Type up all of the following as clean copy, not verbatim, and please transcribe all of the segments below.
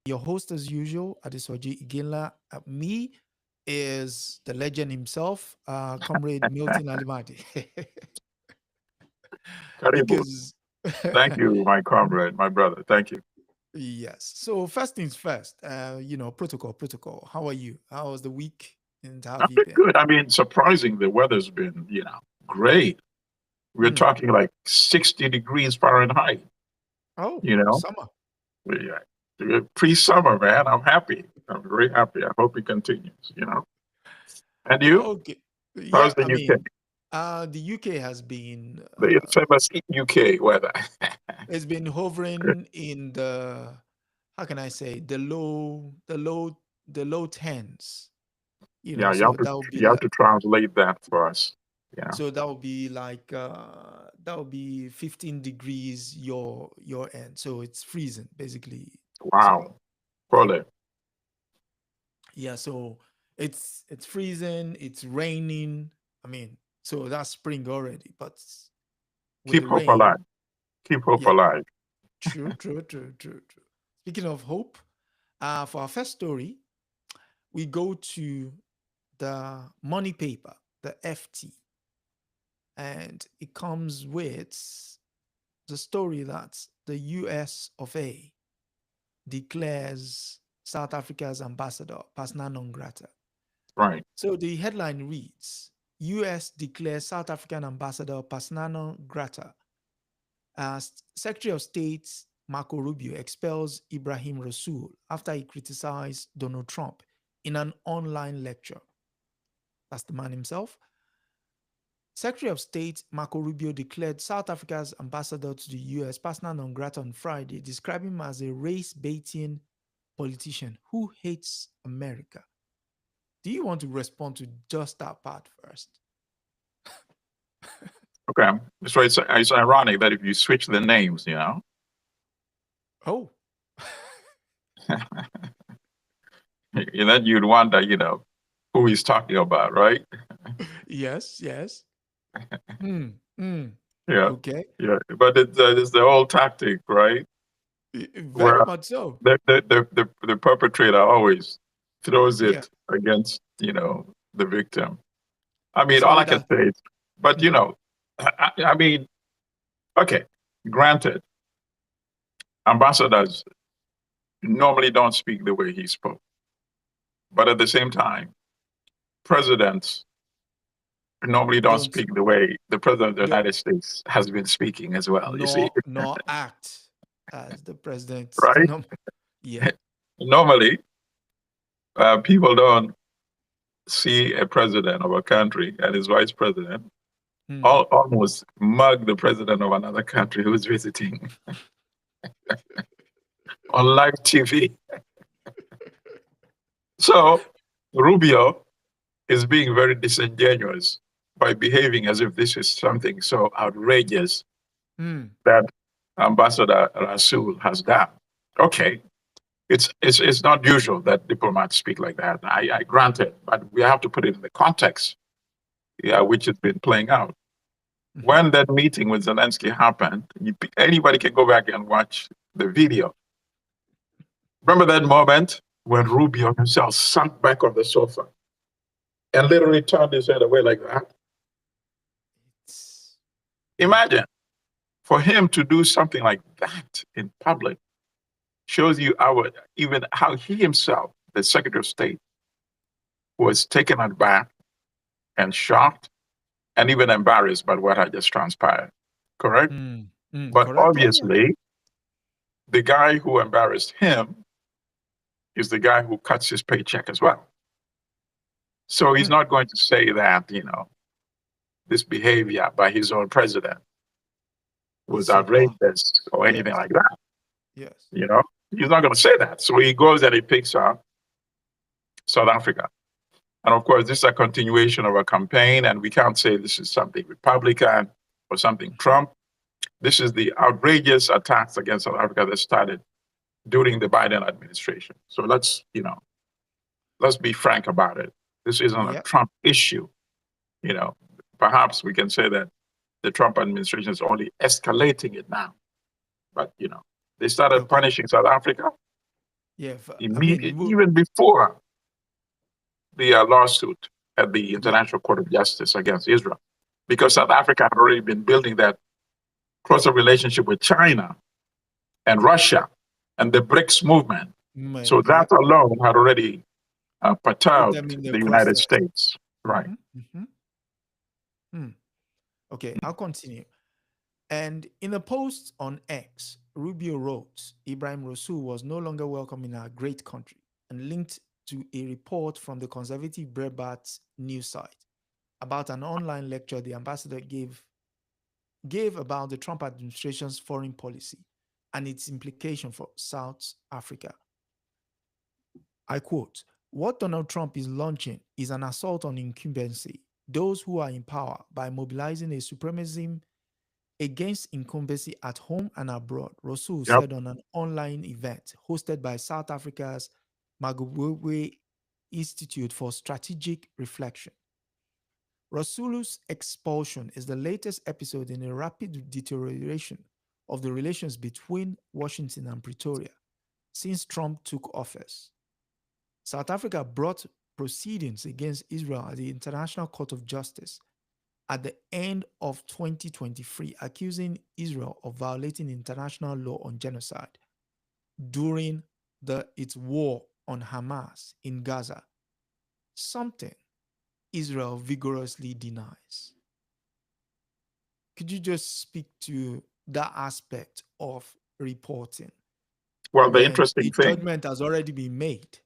Your host, as usual, Adesoji Iginla. Me is the legend himself, Comrade Milton Allimadi. Karibu. because, Thank you, my comrade, my brother. Thank you. yes. So, first things first, protocol. How are you? How was the week? And how have I've you been been? good. I mean, surprising, the weather's been, great. We're Mm. talking like 60 degrees Fahrenheit, Oh, you know? summer. Pre-summer, man. I'm happy. I'm very happy. I hope it continues. And you? Okay. Yeah, How's the I UK? mean, the UK has been The famous UK weather. it's been hovering in the, how can I say, the low tens. Yeah, you So have to that would be you have like to translate that for us. Yeah. that would be 15 degrees your end. So it's freezing basically. So Wow. Probably. yeah, so it's freezing, it's raining. I mean, so that's spring already, but with Keep the hope alive. rain, Keep hope yeah, alive. true. Speaking of hope, for our first story, we go to the money paper, the FT, and it comes with the story that the US of A declares South Africa's ambassador persona non grata. Right. So the headline reads, US declares South African ambassador persona non grata as Secretary of State Marco Rubio expels Ibrahim Rasool after he criticized Donald Trump in an online lecture. That's the man himself. Secretary of State Marco Rubio declared South Africa's ambassador to the US persona non grata on Friday, describing him as a race baiting politician who hates America. Do you want to respond to just that part first? Okay. So it's ironic that if you switch the names. Oh, Then you'd wonder, who he's talking about, right? yes. Hmm. Hmm. Yeah. Okay. Yeah. But it's the old tactic, right? Very Where much so. the perpetrator always throws Yeah. it against, the victim. I mean, all So I can that. say is, but, Mhm. I mean, okay, granted, ambassadors normally don't speak the way he spoke. But at the same time, presidents normally don't Don't speak the way the president of the do, United States has been speaking as well, you see, nor act as the president. right? No, yeah. Normally, people don't see a president of a country and his vice president Hmm. almost mug the president of another country who's visiting on live TV. So Rubio is being very disingenuous by behaving as if this is something so outrageous Hmm. that Ambassador Rasul has done. Okay, it's not usual that diplomats speak like that. I grant it, but we have to put it in the context, yeah, which has been playing out. Mhm. When that meeting with Zelensky happened, anybody can go back and watch the video. Remember that moment when Rubio himself sunk back on the sofa and literally turned his head away like that? It's, yeah. Imagine for him to do something like that in public shows you even how he himself, the Secretary of State, was taken aback and shocked and even embarrassed by what had just transpired. Correct? Hmm. Hmm. But Correct. Yeah. obviously, the guy who embarrassed him is the guy who cuts his paycheck as well. So he's Hmm. not going to say that, this behavior by his own president It's was so far. outrageous or anything Yes. like that. Yes. You know, he's not going to say that. So he goes and he picks up South Africa. And of course, this is a continuation of a campaign, and we can't say this is something Republican or something Trump. This is the outrageous attacks against South Africa that started during the Biden administration. So let's be frank about it. This isn't a Yep. Trump issue. You know, Perhaps we can say that the Trump administration is only escalating it now. But they started Okay. punishing South Africa Yeah, I mean, Even before the lawsuit at the International Court of Justice against Israel, because South Africa had already been building that closer relationship with China and Russia and the BRICS movement. So that yep. alone had already Put them perturbed in the the United crosshairs. States. Right. Okay, I'll continue. And in a post on X, Rubio wrote, Ibrahim Rasool was no longer welcome in our great country, and linked to a report from the conservative Breitbart news site about an online lecture the ambassador gave about the Trump administration's foreign policy and its implication for South Africa. I quote, "What Donald Trump is launching is an assault on incumbency, those who are in power, by mobilizing a supremacism against incumbency at home and abroad," Rasool Yep. said on an online event hosted by South Africa's Magubwe Institute for Strategic Reflection. Rasool's expulsion is the latest episode in a rapid deterioration of the relations between Washington and Pretoria since Trump took office. South Africa brought proceedings against Israel at the International Court of Justice at the end of 2023, accusing Israel of violating international law on genocide during its war on Hamas in Gaza, something Israel vigorously denies. Could you just speak to that aspect of reporting? Well, the When interesting a thing judgment has already been made.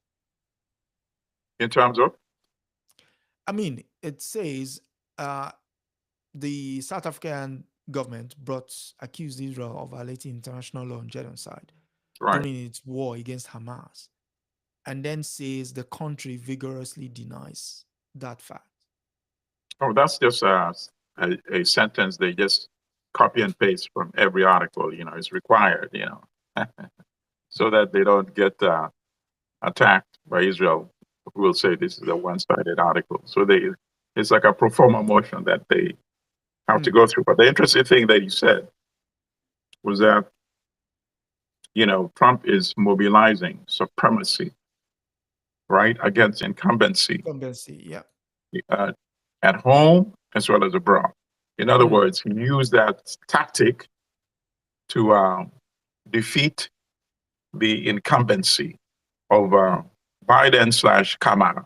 in terms of, I mean, it says the South African government accused Israel of violating international law on genocide right. during its war against Hamas, and then says the country vigorously denies that fact. Oh, that's just a sentence they just copy and paste from every article, is required, so that they don't get attacked by Israel, who will say this is a one-sided article. So it's like a pro forma motion that they have to go through. But the interesting thing that he said was that, Trump is mobilizing supremacy, right, against incumbency. Incumbency, yeah. At home as well as abroad. In other words, he used that tactic to defeat the incumbency of Biden/Kamala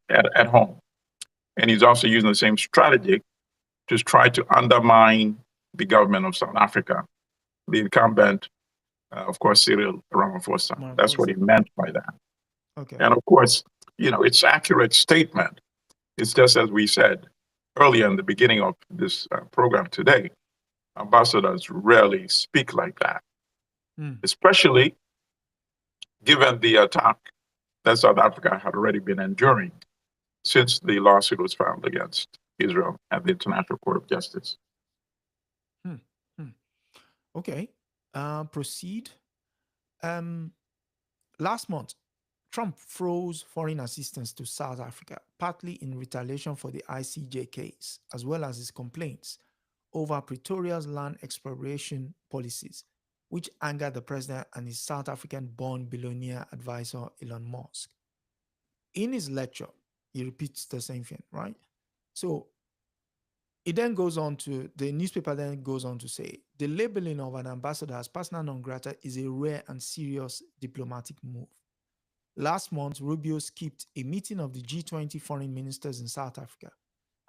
at home. And he's also using the same strategy to try to undermine the government of South Africa, the incumbent, of course, Cyril Ramaphosa. That's what he meant by that. Okay. And of course, it's accurate statement. It's just as we said earlier in the beginning of this program today, ambassadors rarely speak like that, especially given the attack that South Africa had already been enduring since the lawsuit was filed against Israel at the International Court of Justice. Okay, proceed. Last month, Trump froze foreign assistance to South Africa, partly in retaliation for the ICJ case, as well as his complaints over Pretoria's land expropriation policies, which angered the president and his South African-born billionaire advisor, Elon Musk. In his lecture, he repeats the same thing, right? So the newspaper then goes on to say, the labeling of an ambassador as persona non grata is a rare and serious diplomatic move. Last month, Rubio skipped a meeting of the G20 foreign ministers in South Africa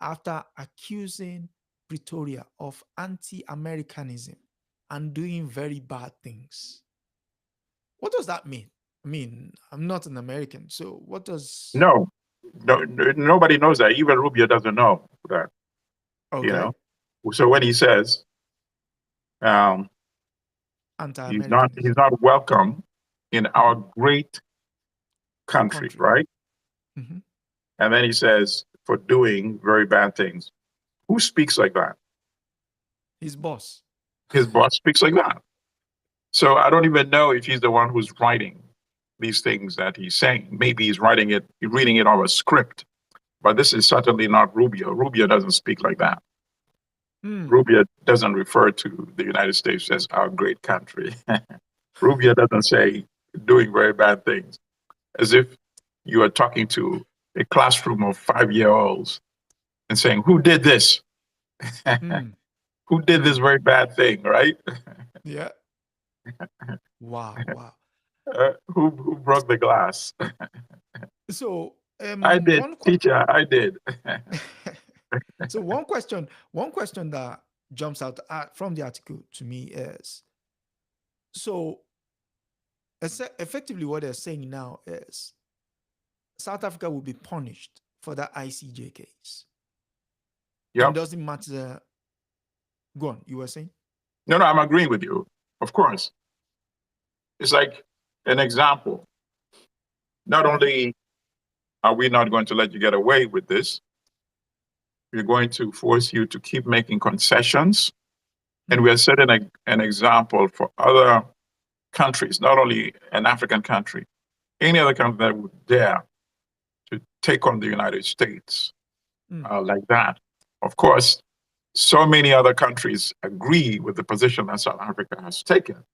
after accusing Pretoria of anti-Americanism and doing very bad things. What does that mean? I mean, I'm not an American, so what does... No, nobody knows that. Even Rubio doesn't know that. Okay. So when he says he's not welcome in our great country, right? Mm-hmm. And then he says for doing very bad things. Who speaks like that? His boss. His boss speaks like that. So I don't even know if he's the one who's writing these things that he's saying. Maybe he's reading it on a script. But this is certainly not Rubio. Rubio doesn't speak like that. Rubio doesn't refer to the United States as our great country. Rubio doesn't say doing very bad things, as if you are talking to a classroom of 5-year-olds and saying, "Who did this? Mm, Who did this mm. very bad thing?" Right? Yeah. Wow. Wow. Who broke the glass? So, I did, one que- teacher. I did. so one question that jumps out from the article to me is, so effectively what they're saying now is South Africa will be punished for that ICJ case. And Yep. doesn't matter. Go on, you were saying? No, no, I'm agreeing with you. Of course, it's like an example. Not Mhm. only are we not going to let you get away with this, we're going to force you to keep making concessions. And Mm, we are setting an example for other countries, not only an African country, any other country that would dare to take on the United States mm, like that. Of course, so many other countries agree with the position that South Africa has taken.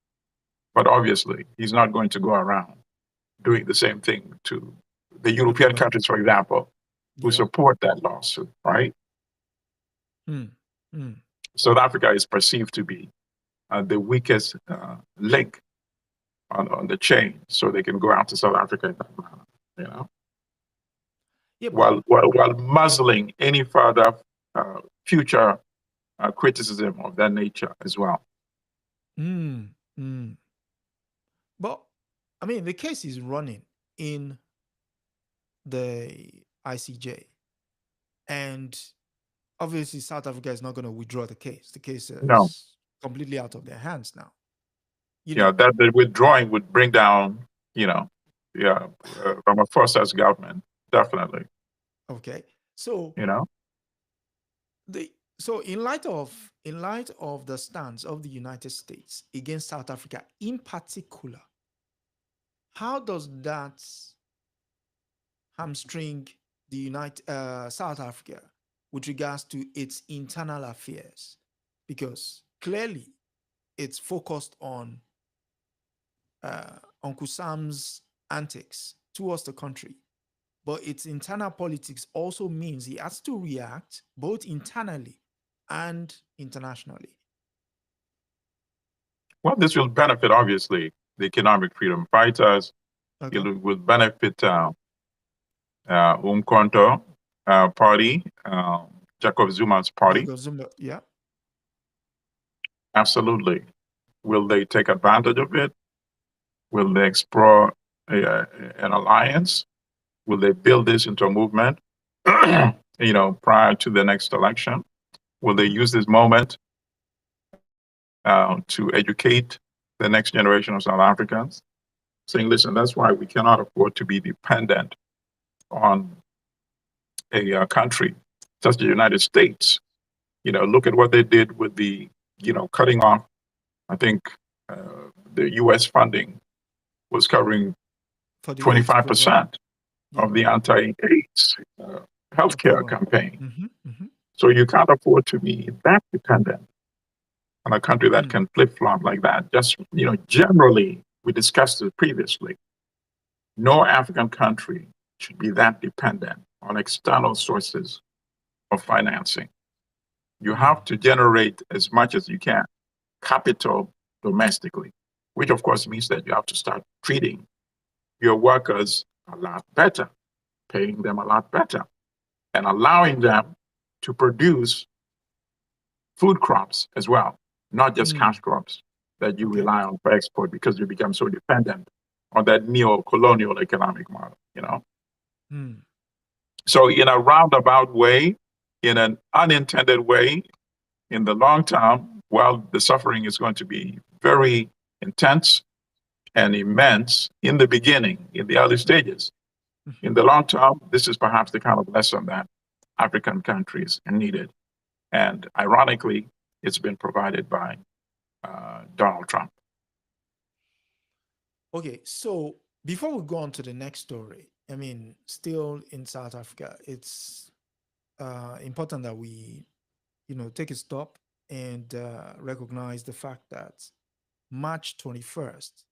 But obviously, he's not going to go around doing the same thing to the European everybody. countries, for example, who Yeah. support that lawsuit, right? Mm, mm. South Africa is perceived to be the weakest link on the chain, so they can go out to South Africa in that manner, you know, Yeah, but while muzzling any further future criticism of that nature as well. mm, mm. But I mean, the case is running in the ICJ, and obviously South Africa is not going to withdraw the case. The case No, is completely out of their hands now. You yeah, know. that the withdrawing would bring down, yeah, Ramaphosa's government, definitely, Okay. So you know. the in light of the stance of the United States against South Africa in particular, how does that hamstring the South Africa with regards to its internal affairs? Because clearly it's focused on Uncle Sam's antics towards the country, but its internal politics also means he has to react both internally and internationally. Well, this will benefit, obviously, the economic freedom fighters. It Okay. will benefit Umkhonto party, Jacob Zuma's party. Jacob Zuma, yeah. Absolutely. Will they take advantage of it? Will they explore an alliance? Will they build this into a movement, prior to the next election? Will they Mhm. use this moment to educate the next generation of South Africans? Saying, listen, that's why we cannot afford to be dependent on a country such as the United States. Look at what they did with the, cutting off. I think the U.S. funding was covering For the AIDS program. 25% Yeah. of the anti-AIDS healthcare Program. campaign. Hmm. So you can't afford to be that dependent on a country that Mm, can flip-flop like that. Just, generally, we discussed it previously. No African country should be that dependent on external sources of financing. You mm, have to generate as much as you can capital domestically, which of course means that you have to start treating your workers a lot better, paying them a lot better, and allowing them to produce food crops as well, not just cash mm. crops that you Okay. rely on for export because you become so dependent on that neo-colonial economic model. Mm, So in a roundabout way, in an unintended way, in the long term, while the suffering is going to be very intense and immense in the beginning, in the early stages, mhm. in the long term, this is perhaps the kind of lesson that African countries needed. And ironically, it's been provided by Donald Trump. Okay. So before we go on to the next story, I mean, still in South Africa, it's important that we, take a stop and recognize the fact that March 21st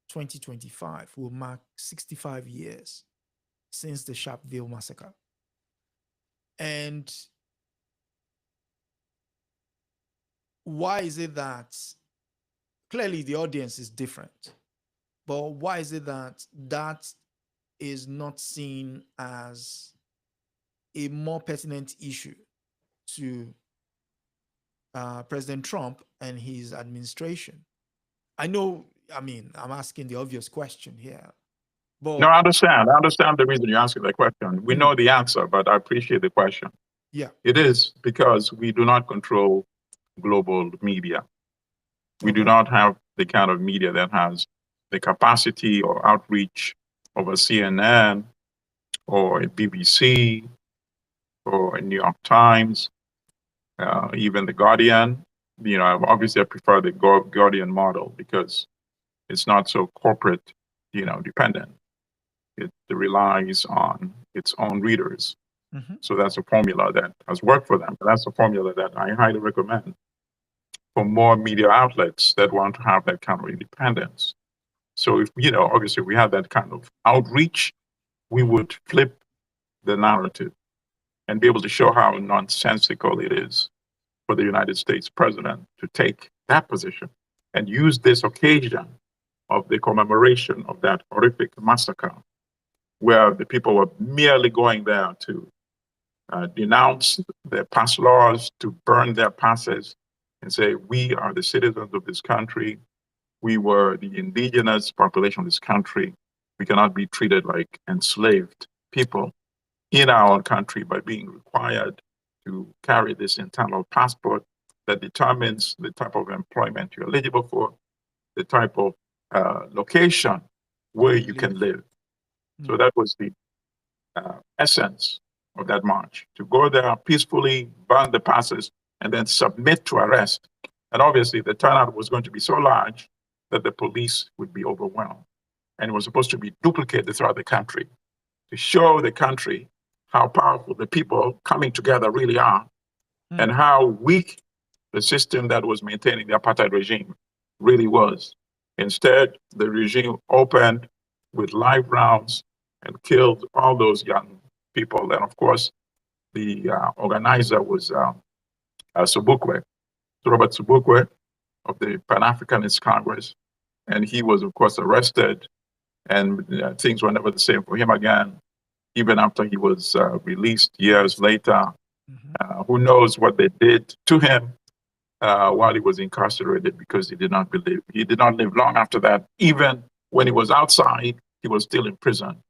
2025 will mark 65 years since the Sharpeville massacre. And why is it that clearly the audience is different, but why is it that that is not seen as a more pertinent issue to President Trump and his administration? I know, I mean, I'm asking the obvious question here, but No, I understand. I understand the reason you're asking that question. We know the answer, but I appreciate the question. yeah, It is because we do not control global media. We do okay. not have the kind of media that has the capacity or outreach of a CNN or a BBC or a New York Times, even the Guardian. You know, obviously I prefer the Guardian model because it's not so corporate, you know, dependent. It relies on its own readers. Mhm. So that's a formula that has worked for them. But that's a formula that I highly recommend for more media outlets that want to have that kind of independence. So if, you know, obviously we have that kind of outreach, we would flip the narrative and be able to show how nonsensical it is for the United States president to take that position and use this occasion of the commemoration of that horrific massacre, where the people were merely going there to denounce their past laws, to burn their passes, and say, we are the citizens of this country. We were the indigenous population of this country. We cannot be treated like enslaved people in our own country by being required to carry this internal passport that determines the type of employment you're eligible for, the type of location where you can live. So that was the essence of that march, to go there peacefully, burn the passes, and then submit to arrest. And obviously the turnout was going to be so large that the police would be overwhelmed. And it was supposed to be duplicated throughout the country to show the country how powerful the people coming together really are and how weak the system that was maintaining the apartheid regime really was. Instead, the regime opened with live rounds and killed all those young people. And of course, the organizer was Sobukwe, Robert Sobukwe of the Pan-Africanist Congress. And he was, of course, arrested, and things were never the same for him again, even after he was released years later. Who knows what they did to him while he was incarcerated, because he did not live long after that. Even when he was outside, he was still in prison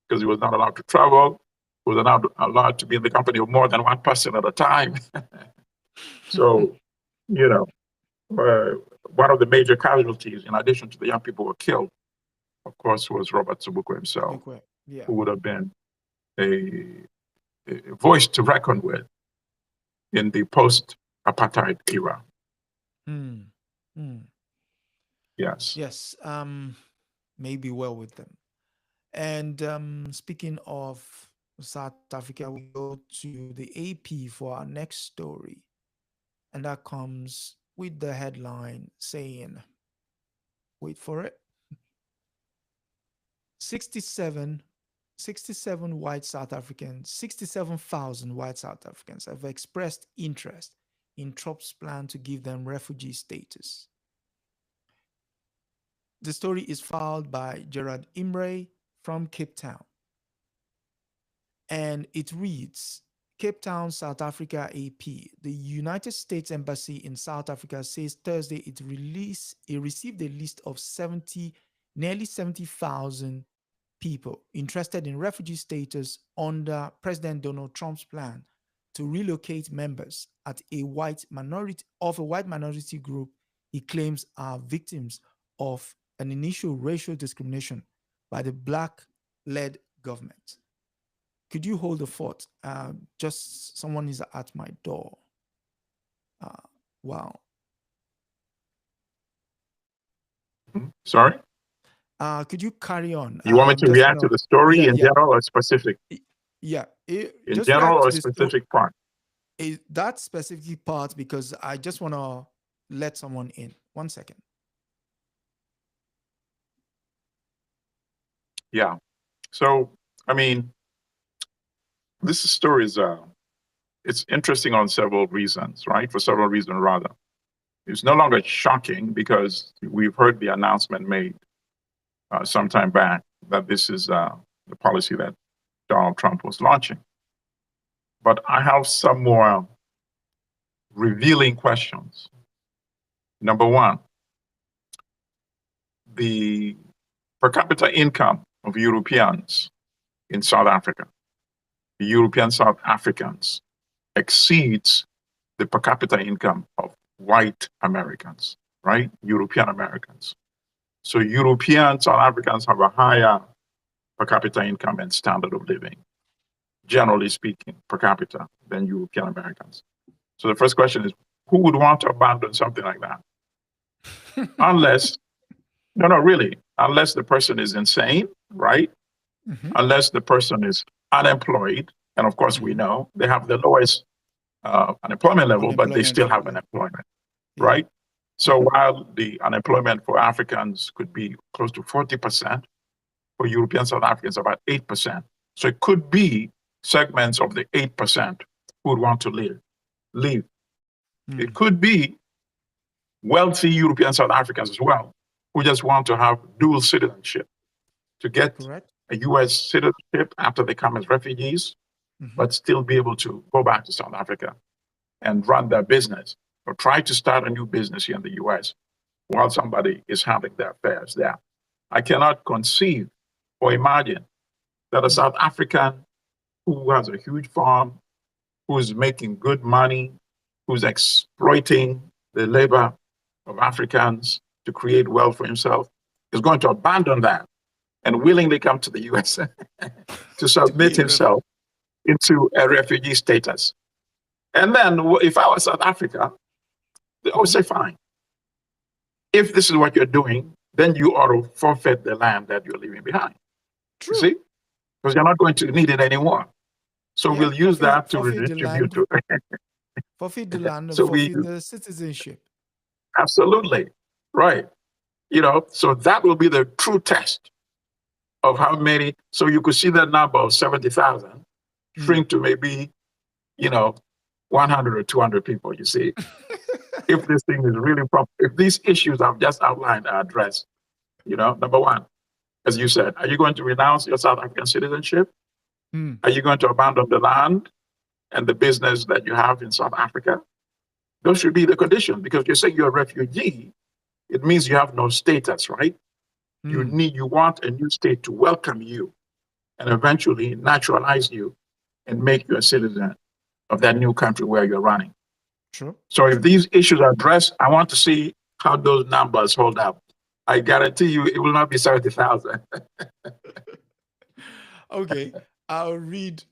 because he was not allowed to travel. He was not allowed to be in the company of more than one person at a time. So, you know, one of the major casualties, in addition to the young people who were killed, of course, was Robert Sobukwe himself, Yeah. who would have been a voice to reckon with in the post-apartheid era. Yes. Yes. Maybe well with them. And speaking of South Africa, we go to the AP for our next story. And that comes with the headline saying, wait for it, 67,000 white South Africans, 67,000 white South Africans have expressed interest in Trump's plan to give them refugee status. The story is filed by Gerard Imre from Cape Town. And it reads, Cape Town, South Africa AP. The United States Embassy in South Africa says Thursday it received a list of nearly 70,000 people interested in refugee status under President Donald Trump's plan to relocate members of a white minority group he claims are victims of an initial racial discrimination by the Black-led government. Could you hold the fort? Just someone is at my door. Wow. Sorry? Could you carry on? You want me to react to the story in general or specific? Yeah. In Just general react or to specific part? That specific part, because I just want to let someone in. 1 second. Yeah. So, I mean, this story is it's interesting on several reasons, right? For several reasons, rather. It's no longer shocking because we've heard the announcement made some time back that this is the policy that Donald Trump was launching. But I have some more revealing questions. Number one, the per capita income of Europeans in South Africa, the European South Africans, exceeds the per capita income of white Americans, right? European Americans. So European South Africans have a higher per capita income and standard of living, generally speaking, per capita than European Americans. So the first question is, who would want to abandon something like that? Unless, no, really, unless the person is insane, right? Mm-hmm. Unless the person is unemployed. And of course, we know they have the lowest unemployment level, but they still have unemployment, right? So while the unemployment for Africans could be close to 40%, for European South Africans, about 8%. So it could be segments of the 8% who would want to leave. It could be wealthy European South Africans as well, who just want to have dual citizenship, to get a US citizenship after they come as refugees, but still be able to go back to South Africa and run their business or try to start a new business here in the US while somebody is handling their affairs there. I cannot conceive or imagine that a South African who has a huge farm, who is making good money, who's exploiting the labor of Africans to create wealth for himself, is going to abandon that and willingly come to the US to submit himself into a refugee status. And then if I was South Africa, I would say, fine. If this is what you're doing, then you ought to forfeit the land that you're leaving behind. True. You see? Because you're not going to need it anymore. So we'll use that to redistribute to forfeit the land, so forfeit the citizenship. Absolutely. Right. So that will be the true test of how many. So you could see that number of 70,000 shrink to maybe, 100 or 200 people, you see. If this thing is really proper, if these issues I've just outlined are addressed, number one, as you said, are you going to renounce your South African citizenship? Are you going to abandon the land and the business that you have in South Africa? Those should be the conditions, because you're saying you're a refugee. It means you have no status, right? You want a new state to welcome you and eventually naturalize you and make you a citizen of that new country where you're running. True. So if these issues are addressed, I want to see how those numbers hold up. I guarantee you it will not be 70,000. Okay, I'll read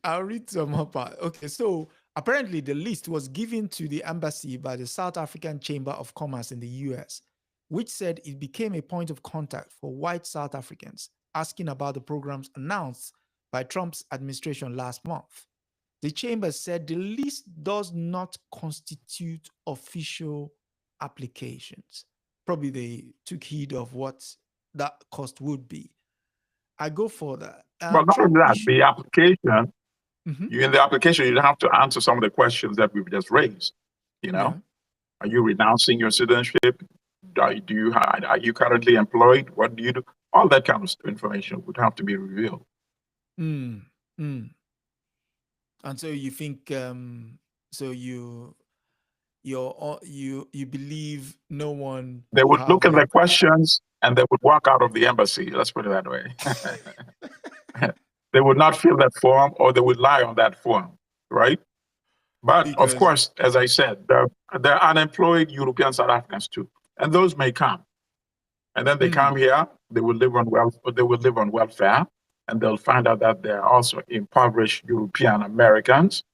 some more part. Okay, so apparently the list was given to the embassy by the South African Chamber of Commerce in the US, which said it became a point of contact for white South Africans asking about the programs announced by Trump's administration last month. The chamber said the list does not constitute official applications. Probably they took heed of what that cost would be. I go further. But not only that, the application, in the application, you have to answer some of the questions that we've just raised. Are you renouncing your citizenship? Are you currently employed? What do you do? All that kind of information would have to be revealed. And so you think, you believe no one. They would look at the questions and they would walk out of the embassy. Let's put it that way. They would not fill that form, or they would lie on that form, right? But of course, as I said, there are unemployed European South Africans too, and those may come, and then they come here. They will live on welfare, and they'll find out that they're also impoverished European Americans.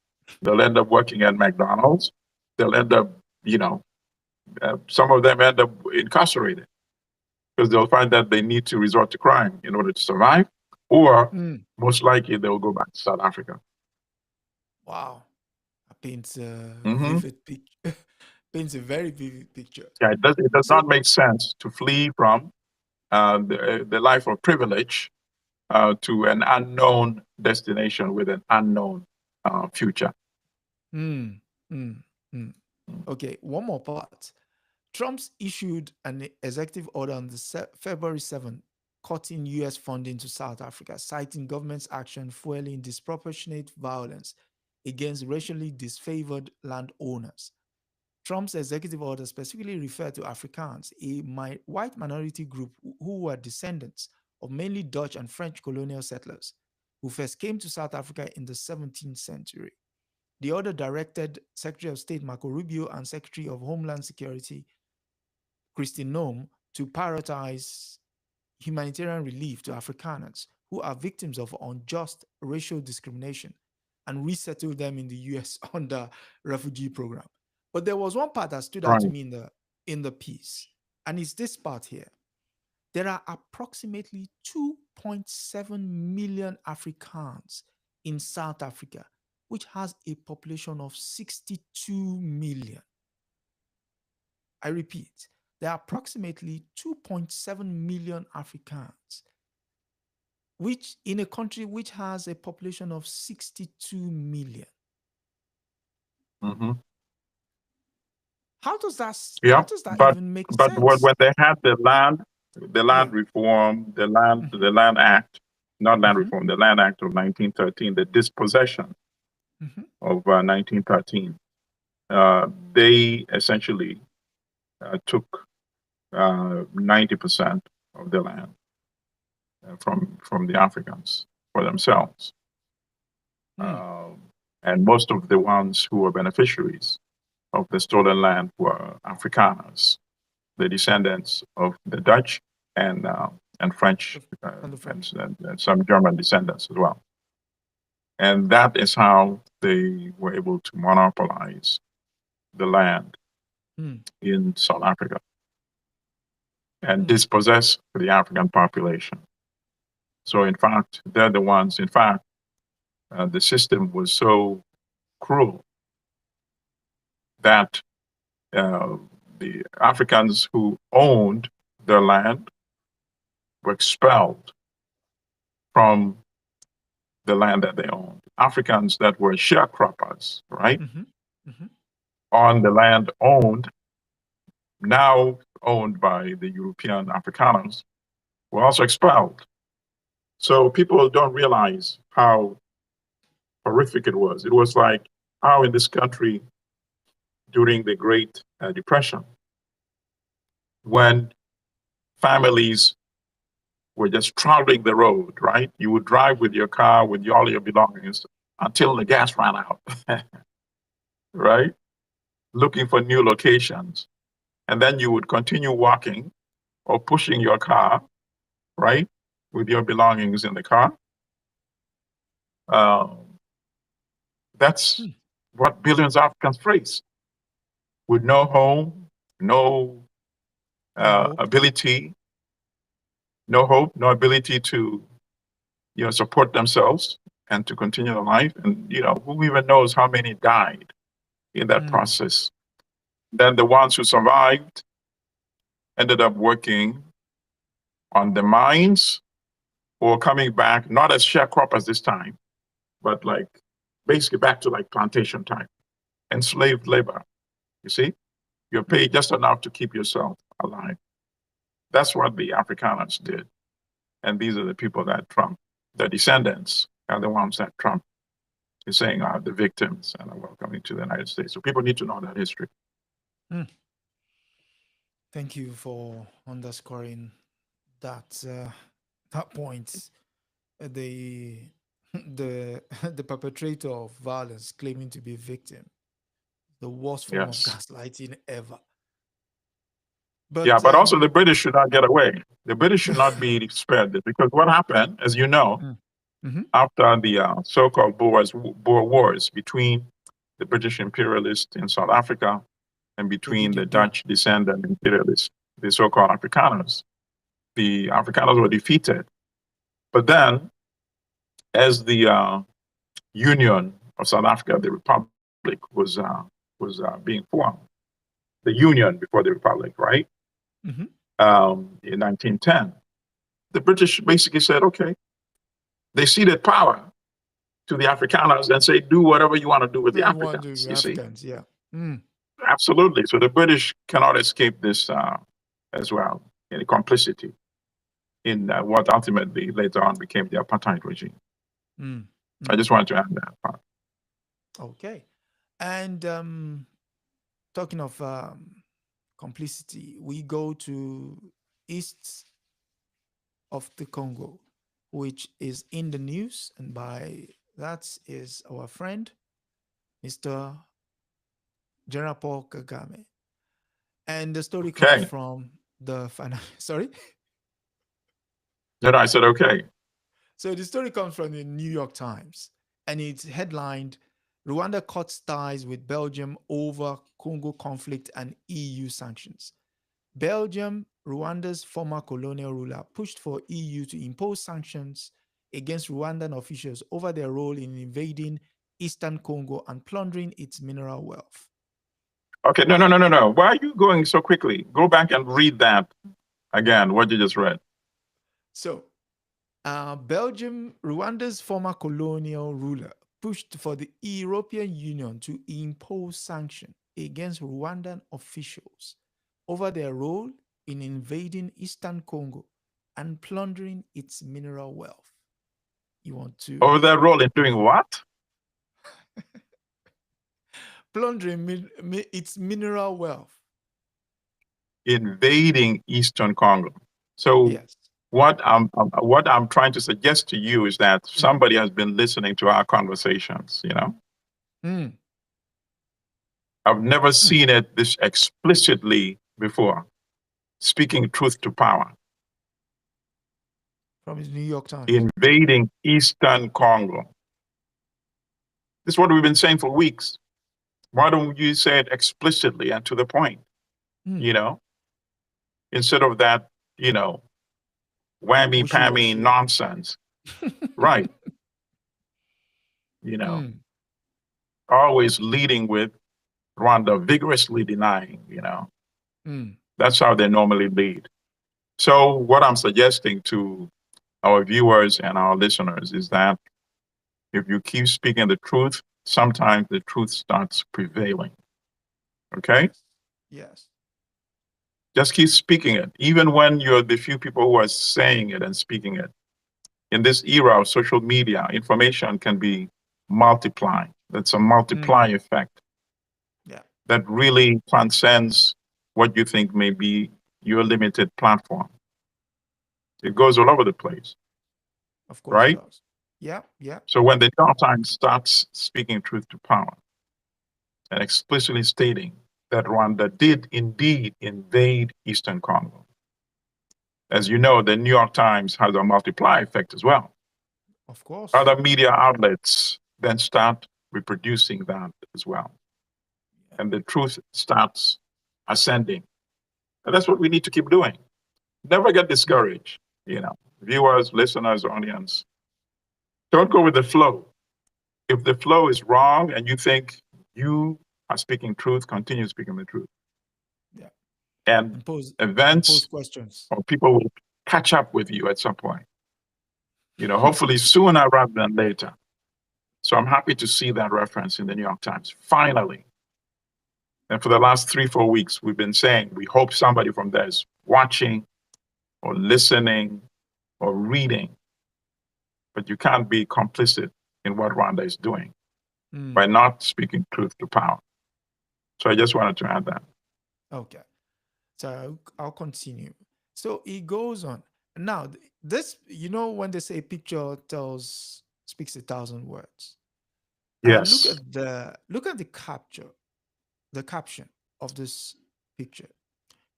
They'll end up working at McDonald's. They'll end up, some of them end up incarcerated because they'll find that they need to resort to crime in order to survive, or most likely they'll go back to South Africa. Wow. That paints a vivid picture. Paints a very vivid picture. Yeah, it does not make sense to flee from the life of privilege to an unknown destination with an unknown future. Mm, mm, mm. Okay, one more part. Trump's issued an executive order on the February 7th, cutting U.S. funding to South Africa, citing government's action fueling disproportionate violence against racially disfavored landowners. Trump's executive order specifically referred to Afrikaans, a white minority group who were descendants of mainly Dutch and French colonial settlers who first came to South Africa in the 17th century. The order directed Secretary of State Marco Rubio and Secretary of Homeland Security Kristi Noem to prioritize humanitarian relief to Afrikaners who are victims of unjust racial discrimination and resettle them in the US under refugee program. But there was one part that stood out to Right. me in the piece, and it's this part here. There are approximately 2.7 million Afrikaans in South Africa, which has a population of 62 million. I repeat, there are approximately 2.7 million Afrikaans, which in a country which has a population of 62 million. Mm-hmm. How does that Yeah, even make but sense? when they had the land Yeah. reform, the land Mhm, act, not land mhm, reform, the land act of 1913, the dispossession mhm, of 1913, they essentially took 90% of the land from the Africans for themselves. mm, And most of the ones who were beneficiaries of the stolen land were Afrikaners, the descendants of the Dutch and French, and the French. and some German descendants as well. And that is how they were able to monopolize the land Mm, in South Africa and mm, dispossess the African population. So, in fact, they're the ones, in fact, the system was so cruel that the Africans who owned their land were expelled from the land that they owned. Africans that were sharecroppers, right, mhm, mhm, on the land now owned by the European Afrikaners, were also expelled. So people don't realize how horrific it was. It was like how in this country during the Great Depression, when families were just traveling the road, right? You would drive with your car with all your belongings until the gas ran out, right? Looking for new locations. And then you would continue walking or pushing your car, right? With your belongings in the car. That's mm. what billions of Africans face with no home, no No hope. ability, no hope, no ability to support themselves and to continue their life. And who even knows how many died in that Mm, process. Then the ones who survived ended up working on the mines or coming back, not as sharecroppers this time, but like basically back to like plantation time, enslaved labor. You see, you're paid just enough to keep yourself alive. That's what the Afrikaners did. And these are the people that Trump, the descendants, are the ones that Trump is saying are the victims and are welcoming to the United States. So people need to know that history. mm. Thank you for underscoring that that point. The the perpetrator of violence claiming to be a victim, the worst form of Yes. gaslighting ever. Yeah, But but also the British should not get away. The British should not be spared because what happened, as you know, mm, mhm, after the so-called Boer Wars between the British imperialists in South Africa and what did between they the do? Dutch descendant imperialists, the so-called Afrikaners, the Afrikaners were defeated. But then, as the Union of South Africa, the Republic was being formed, the Union before the Republic, right? Mhm, In 1910, the British basically said, okay, They ceded power to the Afrikaners and say, do whatever you want to do with the What you want to do Africans, with you see? Africans, yeah. Mm. Absolutely. So the British cannot escape this as well, in complicity in what ultimately later on became the apartheid regime. Mm. I just wanted to add that part. Okay. And talking of complicity, we go to east of the Congo, which is in the news, and by that is our friend, Mr. General Paul Kagame. And the story comes Okay. from the sorry. Then I said, okay. So the story comes from the New York Times, and it's headlined Rwanda cuts ties with Belgium over Congo conflict and EU sanctions. Belgium, Rwanda's former colonial ruler, pushed for EU to impose sanctions against Rwandan officials over their role in invading eastern Congo and plundering its mineral wealth. Okay, no. Why are you going so quickly? Go back and read that again, what you just read. So, Belgium, Rwanda's former colonial ruler, pushed for the European Union to impose sanctions against Rwandan officials over their role in invading eastern Congo and plundering its mineral wealth. You want to Over their role in doing what? plundering its mineral wealth. Invading Eastern Congo. So Yes. what I'm trying to suggest to you is that somebody has been listening to our conversations, you know? Mm. I've never seen it this explicitly before. Speaking truth to power. From his New York Times. Invading Eastern Congo. This is what we've been saying for weeks. Why don't you say it explicitly and to the point? You know, instead of that, you know, whammy pammy nonsense. Right. You know, always leading with Rwanda vigorously denying, you know. That's how they normally lead. So what I'm suggesting to our viewers and our listeners is that if you keep speaking the truth, sometimes the truth starts prevailing. Okay? Yes. Just keep speaking it, even when you're the few people who are saying it and speaking it. In this era of social media, information can be multiplying. That's a multiply effect. Yeah. That really transcends what you think may be your limited platform. It goes all over the place. Of course right? it does. Yeah, yeah. So when the New York Times starts speaking truth to power and explicitly stating that Rwanda did indeed invade Eastern Congo, as you know, the New York Times has a multiply effect as well. Of course. Other media outlets then start reproducing that as well. And the truth starts ascending. And that's what we need to keep doing. Never get discouraged, you know, viewers, listeners, audience. Don't go with the flow. If the flow is wrong and you think you are speaking truth, continue speaking the truth. Yeah. And events questions. or people will catch up with you at some point. You know, hopefully sooner rather than later. So I'm happy to see that reference in the New York Times, finally. And for the last 3-4 weeks, we've been saying we hope somebody from there is watching or listening or reading. But you can't be complicit in what Rwanda is doing by not speaking truth to power. So I just wanted to add that. Okay. So I'll continue. So it goes on. Now, this, you know, when they say picture speaks 1,000 words. Yes. Look at the caption of this picture.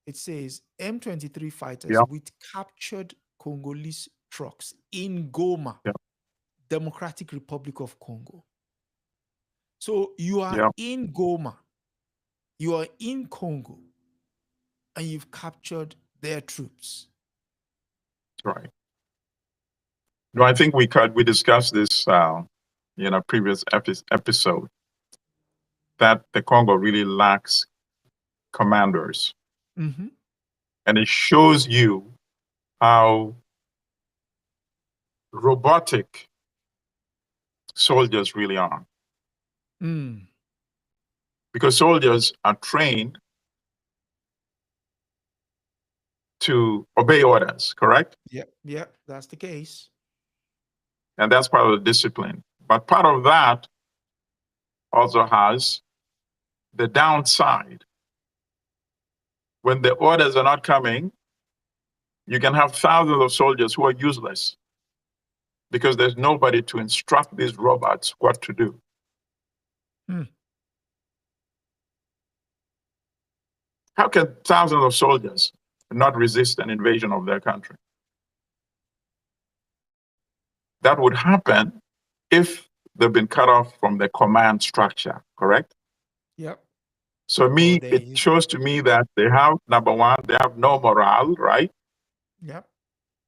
It says M23 fighters with captured Congolese trucks in Goma, Democratic Republic of Congo. So you are in Goma, you are in Congo, and you've captured their troops. Right. No, I think we discussed this in a previous episode that the Congo really lacks commanders. And it shows you how robotic soldiers really are. Mm. Because soldiers are trained to obey orders, correct? Yeah, that's the case. And that's part of the discipline. But part of that also has the downside. When the orders are not coming, you can have thousands of soldiers who are useless because there's nobody to instruct these robots what to do. Hmm. How can thousands of soldiers not resist an invasion of their country? That would happen if they've been cut off from the command structure, correct? Yep. So Or it they. shows to me that they have, number one, they have no morale, right? Yep.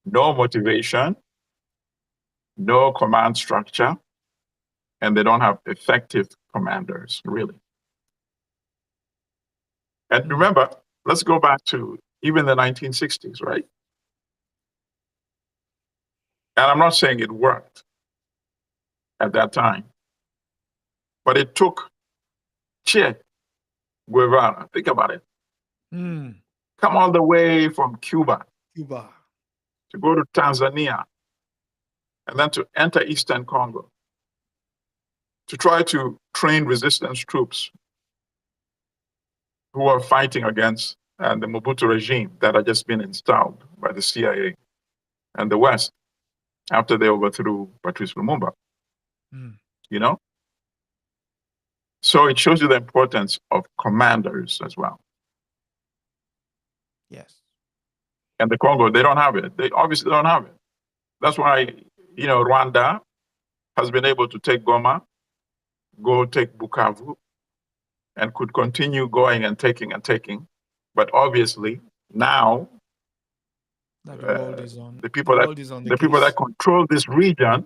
No motivation, no command structure, and they don't have effective commanders, really. And Hmm. remember, let's go back to even the 1960s, right? And I'm not saying it worked at that time, but it took Che Guevara, think about it, Hmm. come all the way from Cuba Cuba. to go to Tanzania and then to enter Eastern Congo to try to train resistance troops who are fighting against the Mobutu regime that had just been installed by the CIA and the West after they overthrew Patrice Lumumba, Hmm. you know? So it shows you the importance of commanders as well. Yes. And the Congo, they don't have it. They obviously don't have it. That's why, Rwanda has been able to take Goma, go take Bukavu, and could continue going and taking and taking. But obviously, now That the world is on. the The people that world is on the the people that case. control this region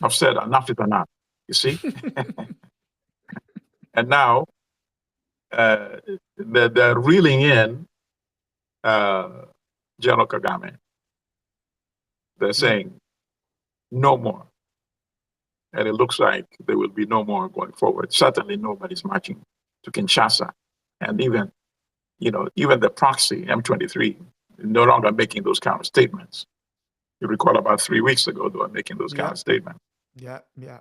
have said enough is enough. You see, and now uh, they're reeling in General Kagame. They're saying no more, and it looks like there will be no more going forward. Certainly, nobody's marching to Kinshasa, and even the proxy M23 no longer making those kind of statements. You recall about 3 weeks ago they were making those kind Yeah. of statements. Yeah. Yeah.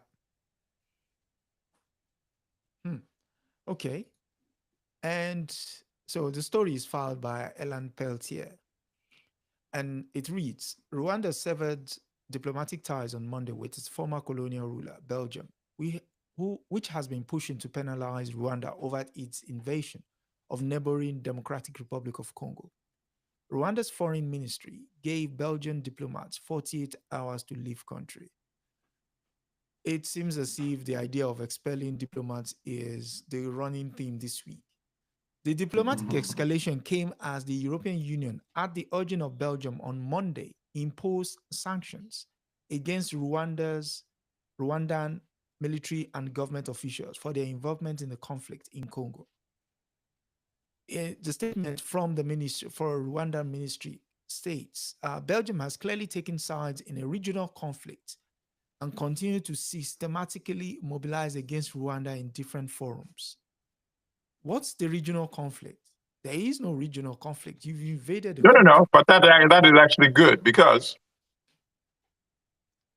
Hmm. Okay. And so the story is filed by Ellen Peltier, and it reads: Rwanda severed diplomatic ties on Monday with its former colonial ruler, Belgium, which has been pushing to penalize Rwanda over its invasion of neighboring Democratic Republic of Congo. Rwanda's foreign ministry gave Belgian diplomats 48 hours to leave country. It seems as if the idea of expelling diplomats is the running theme this week. The diplomatic escalation came as the European Union, at the urging of Belgium on Monday, imposed sanctions against Rwandan military and government officials for their involvement in the conflict in Congo. The statement from the ministry for Rwanda ministry states Belgium has clearly taken sides in a regional conflict and continue to systematically mobilize against Rwanda in different forums. What's the regional conflict? There is no regional conflict. You've invaded a No, no, no. country. But that is actually good because So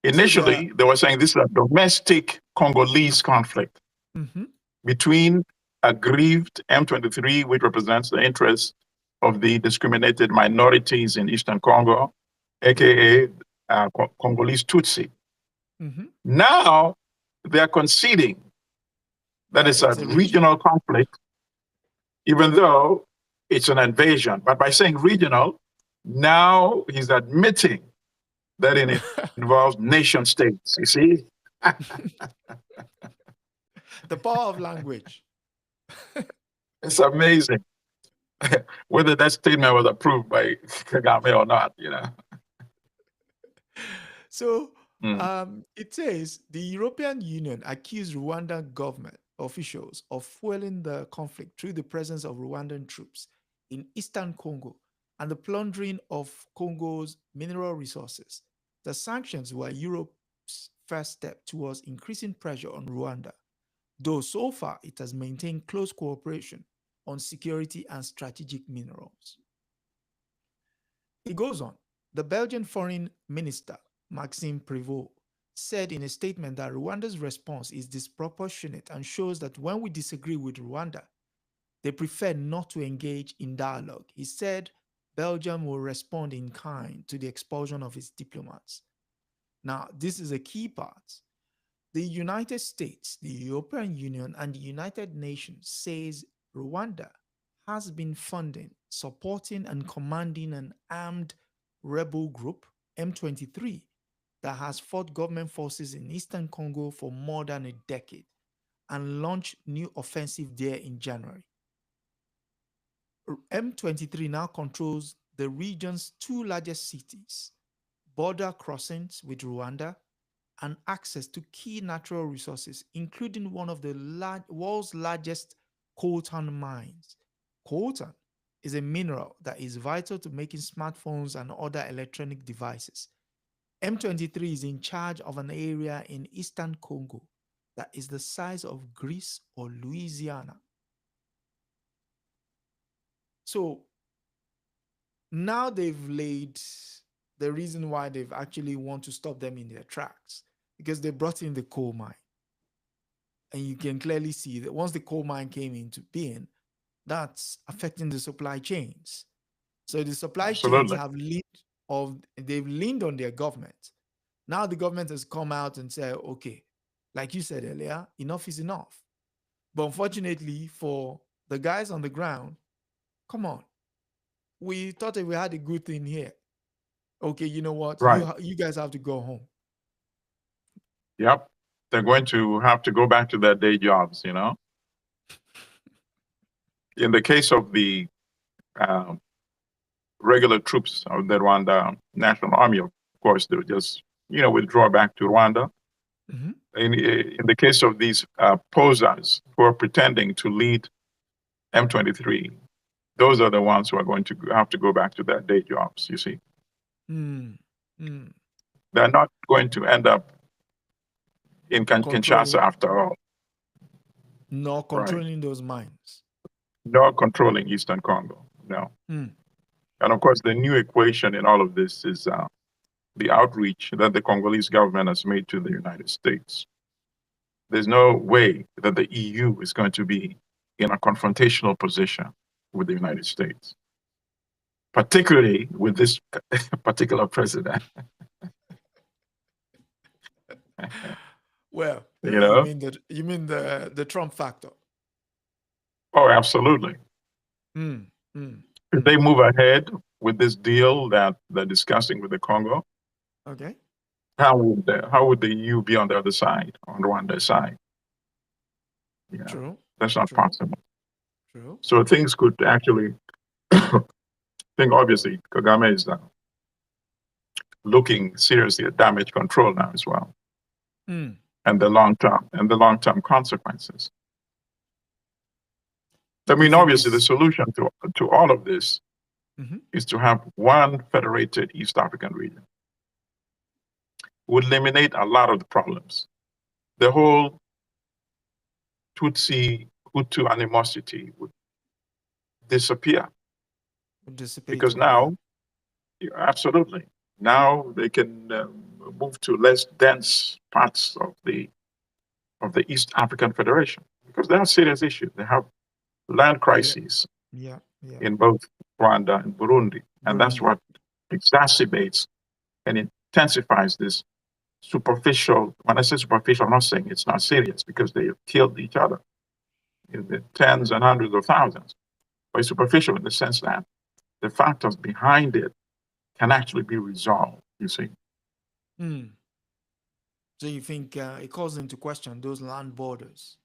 the initially they were saying this is a domestic Congolese conflict mhm, between aggrieved M23, which represents the interests of the discriminated minorities in Eastern Congo, aka Congolese Tutsi. mhm, Now they're conceding that that it's a it's a region. regional conflict, even though it's an invasion. But by saying regional, now he's admitting that it involves nation states. You see, The power of language. it's amazing whether that statement was approved by Kagame or not. So Mm. it says the European Union accused Rwandan government officials of fueling the conflict through the presence of Rwandan troops in eastern Congo and the plundering of Congo's mineral resources. The sanctions were Europe's first step towards increasing pressure on Rwanda, though so far it has maintained close cooperation on security and strategic minerals. It goes on. The Belgian Foreign Minister, Maxime Prévost, said in a statement that Rwanda's response is disproportionate and shows that when we disagree with Rwanda, they prefer not to engage in dialogue. He said Belgium will respond in kind to the expulsion of its diplomats. Now, this is a key part. The United States, the European Union, and the United Nations says Rwanda has been funding, supporting, and commanding an armed rebel group, M23, that has fought government forces in eastern Congo for more than a decade and launched new offensive there in January. M23 now controls the region's two largest cities, border crossings with Rwanda, and access to key natural resources, including one of the world's largest coltan mines. Coltan is a mineral that is vital to making smartphones and other electronic devices. M23 is in charge of an area in eastern Congo that is the size of Greece or Louisiana. So now they've laid the reason why they've actually want to stop them in their tracks, because they brought in the coal mine. And you can clearly see that once the coal mine came into being, that's affecting the supply chains. So the supply chains Absolutely. they've leaned on their government. Now the government has come out and said, okay, like you said earlier, enough is enough. But unfortunately for the guys on the ground, come on, we thought that we had a good thing here. Okay, you know what? Right. You guys have to go home. Yep. They're going to have to go back to their day jobs, you know. In the case of the regular troops of the Rwanda National Army, of course, they'll just, withdraw back to Rwanda. Mm-hmm. In the case of these posers who are pretending to lead M23, those are the ones who are going to have to go back to their day jobs, you see. They're not going to end up in Kinshasa after all. No, controlling those mines. No controlling Eastern Congo, no. And of course, the new equation in all of this is the outreach that the Congolese government has made to the United States. There's no way that the EU is going to be in a confrontational position with the United States, particularly with this particular president. Well, you know? you mean the Trump factor? Oh, absolutely. If they move ahead with this deal that they're discussing with the Congo, okay, how would the EU be on the other side, on Rwanda's side? Yeah, true. That's not possible. True. So things could actually, obviously Kagame is looking seriously at damage control now as well, and the long-term consequences. I mean, obviously, the solution to all of this is to have one federated East African region. Would eliminate a lot of the problems. The whole Tutsi-Hutu animosity would disappear. Because now, absolutely, now they can move to less dense parts of the East African Federation, because they have serious issues. They have land crises in both Rwanda and Burundi. And that's what exacerbates and intensifies this superficial. When I say superficial, I'm not saying it's not serious, because they have killed each other in the tens and hundreds of thousands. But it's superficial in the sense that the factors behind it can actually be resolved, you see. So you think it calls into question those land borders?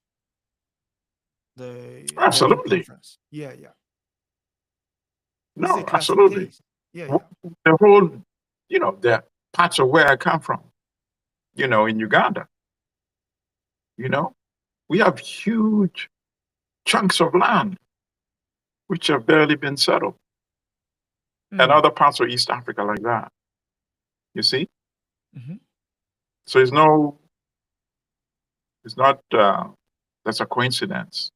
Absolutely. Yeah. No, absolutely. Yeah. The whole, the parts of where I come from, in Uganda, we have huge chunks of land which have barely been settled. And other parts of East Africa like that, you see? Mhm. So it's not, that's a coincidence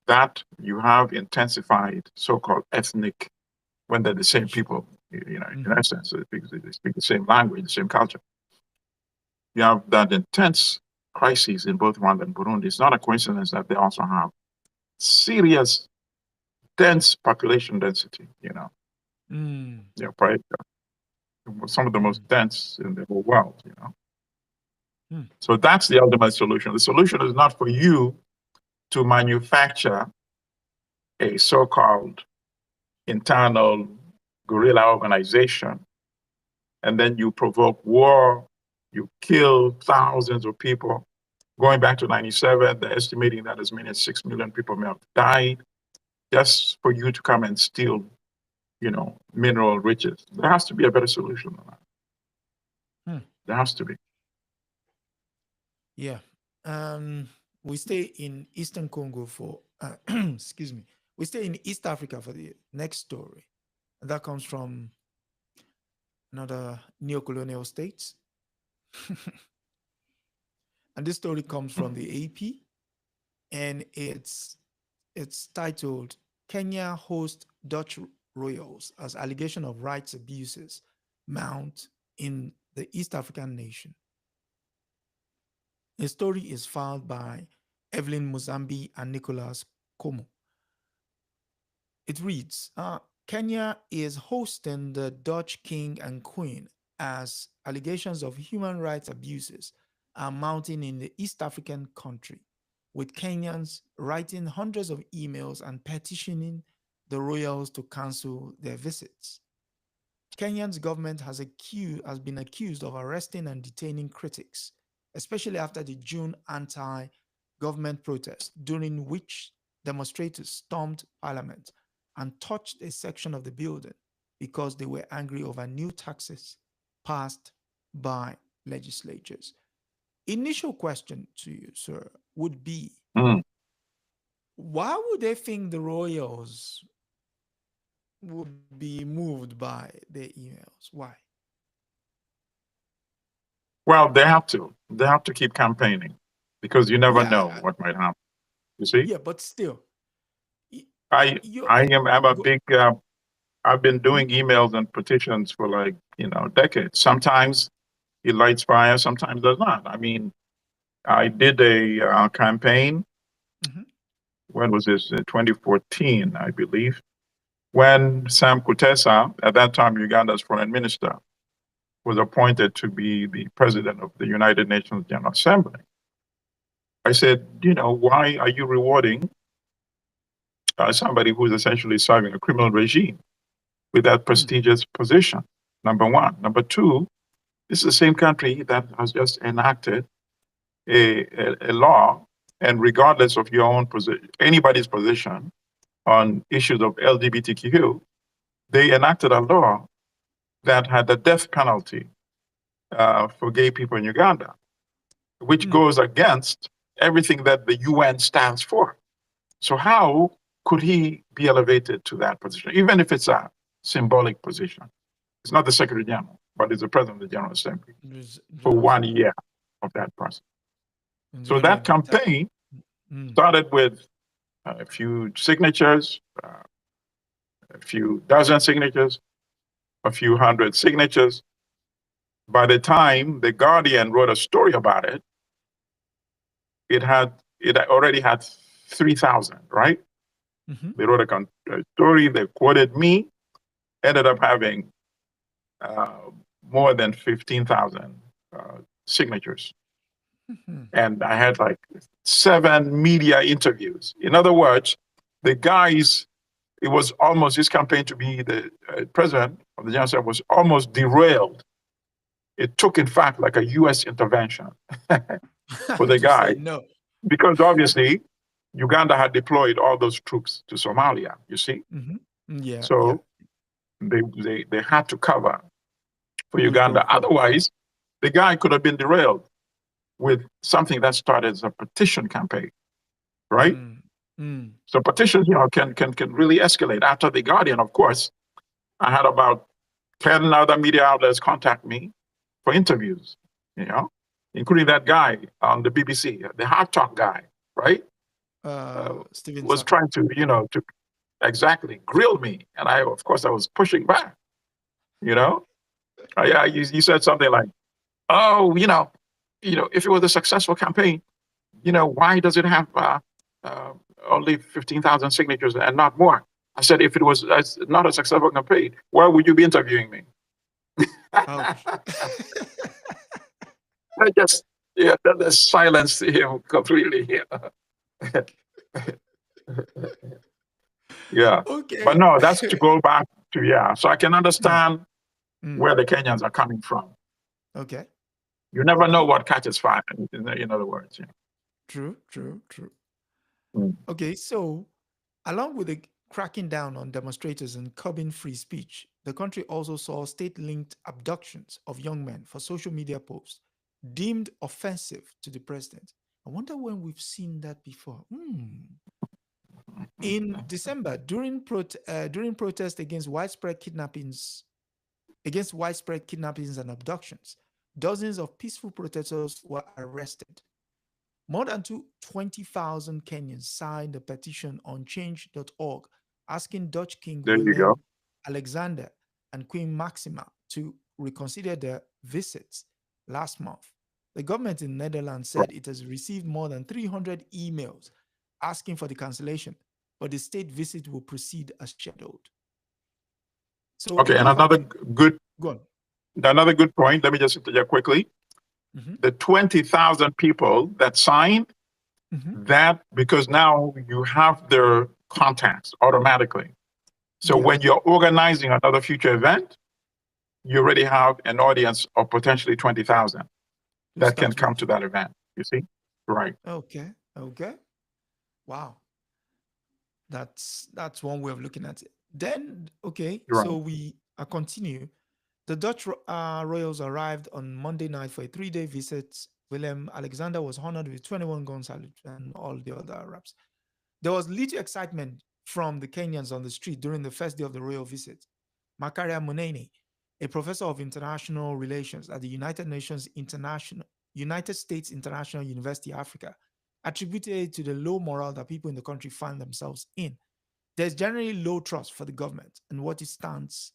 that you have intensified so-called ethnic, when they're the same people, in Mhm. essence, they speak the same language, the same culture. You have that intense crises in both Rwanda and Burundi. It's not a coincidence that they also have serious, dense population density, Mm. probably some of the Mm. most dense in the whole world. Mm. So that's the ultimate solution. The solution is not for you to manufacture a so-called internal guerrilla organization, and then you provoke war, you kill thousands of people. Going back to 97, they're estimating that as many as 6 million people may have died just for you to come and steal, mineral riches. There has to be a better solution than that. Mm. There has to be. Yeah. We stay in Eastern Congo for, excuse me, we stay in East Africa for the next story. And that comes from another neocolonial state. And this story comes from the AP, and it's titled Kenya hosts Dutch royals as allegation of rights abuses mount in the East African nation. The story is filed by Evelyn Muzambi and Nicholas Como. It reads, Kenya is hosting the Dutch king and queen as allegations of human rights abuses are mounting in the East African country, with Kenyans writing hundreds of emails and petitioning the royals to cancel their visits. Kenya's government has been accused of arresting and detaining critics, especially after the June anti-government protest, during which demonstrators stormed parliament and touched a section of the building because they were angry over new taxes passed by legislatures. Initial question to you, sir, would be, Mm. why would they think the royals would be moved by their emails? Why? Well, they have to. They have to keep campaigning because you never Yeah, know what might happen. You see, yeah, but still, I you I am I'm a go. big. I've been Mhm, doing emails and petitions for like decades. Sometimes it lights fire, sometimes does not. I mean, I did a campaign. mhm, When was this? 2014, I believe. When Sam Kutesa, at that time Uganda's foreign minister, was appointed to be the president of the United Nations General Assembly. I said, why are you rewarding somebody who's essentially serving a criminal regime with that mm, prestigious position? Number one. Number two, this is the same country that has just enacted a law, and regardless of your own position, anybody's position on issues of LGBTQ, they enacted a law that had the death penalty for gay people in Uganda, which mm, goes against everything that the UN stands for. So how could he be elevated to that position, even if it's a symbolic position? It's not the Secretary General, but it's the President of the General Assembly for General 1 Assembly. year of that process. And So Uganda that had been campaign mm, started with a few signatures, a few dozen signatures, a few hundred signatures. By the time the Guardian wrote a story about it, it had it already had 3,000, right? mhm, They wrote a story, they quoted me, ended up having uh, more than 15,000 signatures. mhm, And I had like 7 media interviews. In other words, the guys, it was almost his campaign to be the president of the General Assembly was almost derailed. It took, in fact, like a US intervention for the to say guy, no. because obviously Uganda had deployed all those troops to Somalia, you see? Mhm. Yeah, yeah. So they had to cover for Quid pro Uganda. quo. Otherwise, the guy could have been derailed with something that started as a petition campaign, right? Mm, mm, So petitions, can really escalate. After the Guardian, of course, I had about 10 other media outlets contact me. for interviews, you know, including that guy on the BBC, the hard talk guy, right? Steven Was Saka. trying to, to exactly grill me. And of course, I was pushing back, you know. Yeah, you said something like, oh, if it was a successful campaign, why does it have only 15,000 signatures and not more? I said, if it was not a successful campaign, why would you be interviewing me? Ouch. I just, that silenced him completely. Yeah. Okay. But no, that's to go back to, yeah. So I can understand Mm. where the Kenyans are coming from. Okay. You never know Okay. what catches fire, in other words. Yeah. True. Mm. Okay, so along with the cracking down on demonstrators and curbing free speech, the country also saw state-linked abductions of young men for social media posts deemed offensive to the president. I wonder when we've seen that before. In December, during protest against widespread kidnappings and abductions, dozens of peaceful protesters were arrested. More than 20,000 Kenyans signed a petition on change.org asking Dutch King There you go. Willem Alexander and Queen Maxima to reconsider their visits last month. The government in Netherlands said it has received more than 300 emails asking for the cancellation, but the state visit will proceed as scheduled. So, Okay, and another good point. Let me just interject quickly. The 20,000 people that signed that, because now you have their contacts automatically. So when you're organizing another future event, you already have an audience of potentially 20,000 that can come to that event. You see? Right. Okay. Wow. That's one way of looking at it. Then, okay, Right. so we continue. The Dutch royals arrived on Monday night for a 3-day visit. Willem Alexander was honored with 21 gun salute and all the other Arabs. There was little excitement from the Kenyans on the street during the first day of the royal visit. Makaria Munene, a professor of international relations at the United States International University Africa, attributed it to the low morale that people in the country find themselves in. There's generally low trust for the government and what it stands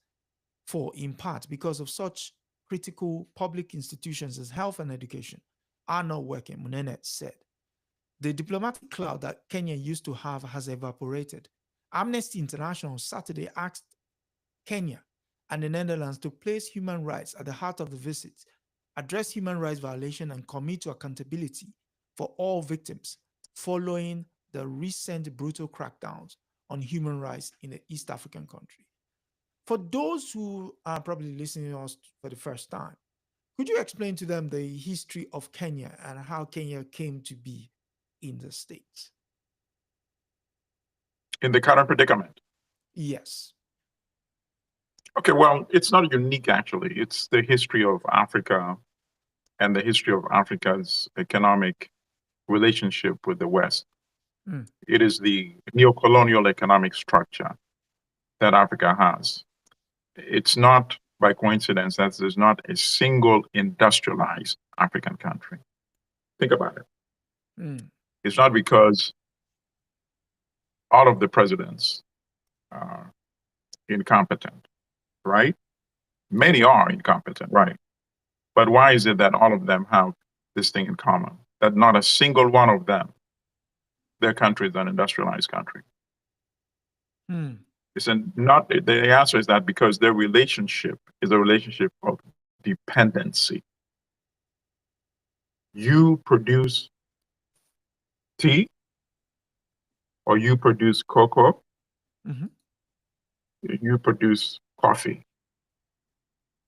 for, in part because of such critical public institutions as health and education are not working, Munene said. The diplomatic cloud that Kenya used to have has evaporated. Amnesty International Saturday asked Kenya and the Netherlands to place human rights at the heart of the visit, address human rights violation, and commit to accountability for all victims following the recent brutal crackdowns on human rights in the East African country. For those who are probably listening to us for the first time, could you explain to them the history of Kenya and how Kenya came to be in the States? In the current predicament? Yes. Okay, well, it's not unique, actually. It's the history of Africa and the history of Africa's economic relationship with the West. It is the neocolonial economic structure that Africa has. It's not by coincidence that there's not a single industrialized African country. Think about it. It's not because all of the presidents are incompetent, right? Many are incompetent, right? But why is it that all of them have this thing in common? That not a single one of them, their country is an industrialized country. It's not. The answer is that because their relationship is a relationship of dependency. You produce tea, or you produce cocoa, you produce coffee.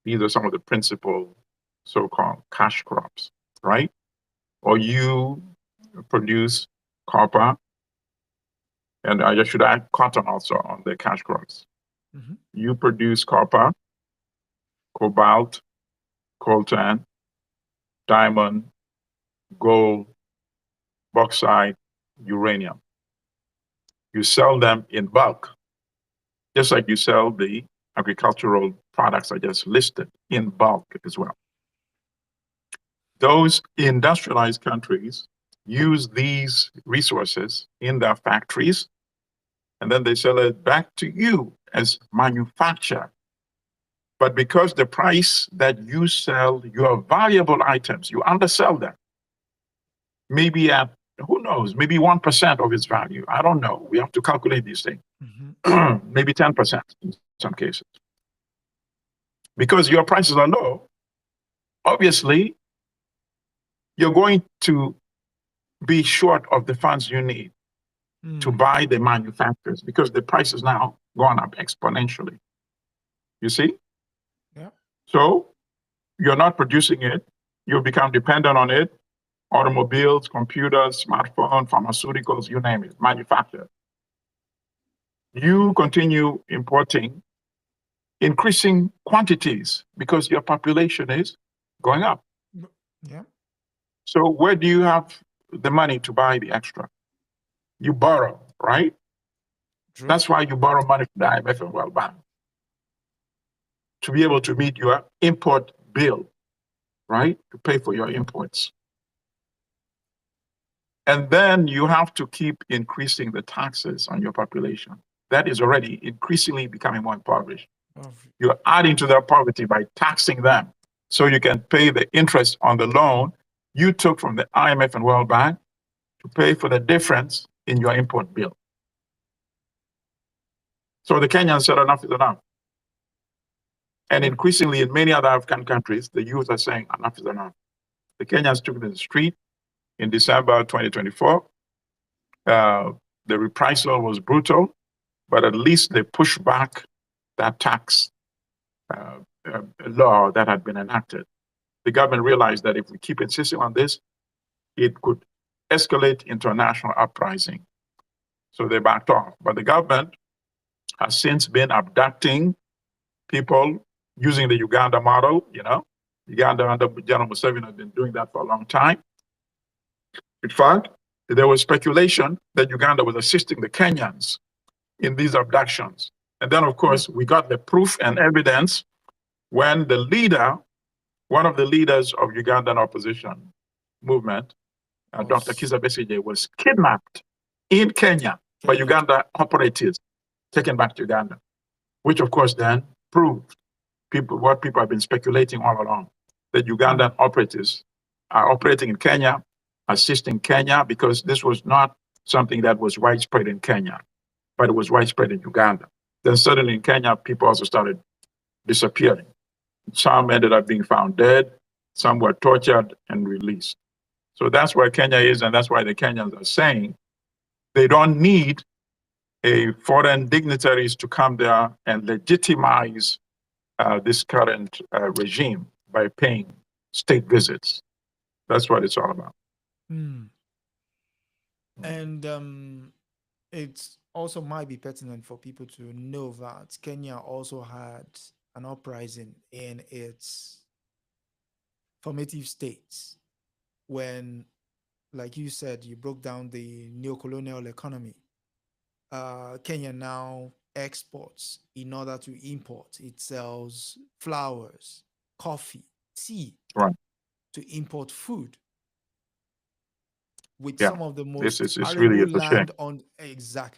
These are some of the principal so-called cash crops, right? Or you produce copper, and I should add cotton also on the cash crops. You produce copper, cobalt, coltan, diamond, gold, bauxite, uranium. You sell them in bulk, just like you sell the agricultural products I just listed in bulk as well. those industrialized countries use these resources in their factories, and then they sell it back to you as manufacture. But because the price that you sell your valuable items, you undersell them, maybe at, who knows, maybe 1% of its value. I don't know. We have to calculate these things. Maybe 10% in some cases. Because your prices are low, obviously, you're going to be short of the funds you need to buy the manufacturers because the price is now gone up exponentially. You see? Yeah. So you're not producing it. You become dependent on it. Automobiles, computers, smartphones, pharmaceuticals, you name it, manufactured. You continue importing increasing quantities because your population is going up. Yeah. So where do you have the money to buy the extra? You borrow, right? True. That's why you borrow money from the IMF and World Bank to be able to meet your import bill, right? To pay for your imports. And then you have to keep increasing the taxes on your population. That is already increasingly becoming more impoverished. You're adding to their poverty by taxing them so you can pay the interest on the loan you took from the IMF and World Bank to pay for the difference in your import bill. So the Kenyans said enough is enough. And increasingly in many other African countries, the youth are saying enough is enough. The Kenyans took to the street in December 2024. The reprisal was brutal, but at least they pushed back that tax law that had been enacted. The government realized that if we keep insisting on this, it could escalate into a national uprising. So they backed off. But the government has since been abducting people using the Uganda model, you know. Uganda under General Museveni has been doing that for a long time. In fact, there was speculation that Uganda was assisting the Kenyans in these abductions. And then, of course, we got the proof and evidence when the leader, one of the leaders of Ugandan opposition movement, Dr. Kizza Besigye, was kidnapped in Kenya by Uganda operatives, taken back to Uganda, which of course then proved what people have been speculating all along, that Ugandan operatives are operating in Kenya, assisting Kenya, because this was not something that was widespread in Kenya, but it was widespread in Uganda. Then suddenly in Kenya, people also started disappearing. Some ended up being found dead, some were tortured and released. So that's where Kenya is, and that's why the Kenyans are saying they don't need foreign dignitaries to come there and legitimize this current regime by paying state visits. That's what it's all about. And it also might be pertinent for people to know that Kenya also had an uprising in its formative states when, like you said, you broke down the neocolonial economy. Kenya now exports in order to import. It sells flowers, coffee, tea, right, to import food. With yeah. some of the This most is really arable a shame. land on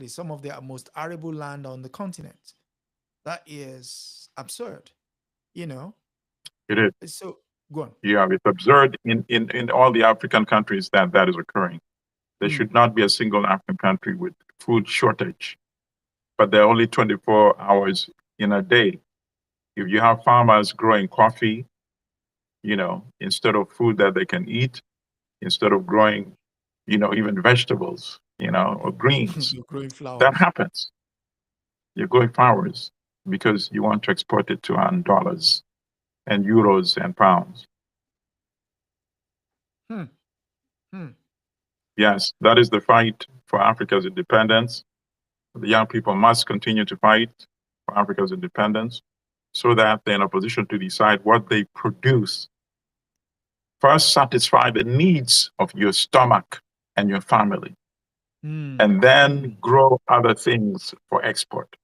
some of the most arable land on the continent. That is absurd, you know. It is. So go on. Yeah, it's absurd in all the African countries that is occurring. There should not be a single African country with food shortage, but there are only 24 hours in a day. If you have farmers growing coffee, you know, instead of food that they can eat, instead of growing, you know, even vegetables, you know, or greens, You're growing flowers. that happens. You're growing flowers because you want to export it to earn dollars and euros and pounds. Yes, that is the fight for Africa's independence. The young people must continue to fight for Africa's independence so that they're in a position to decide what they produce. First, satisfy the needs of your stomach and your family, and then grow other things for export.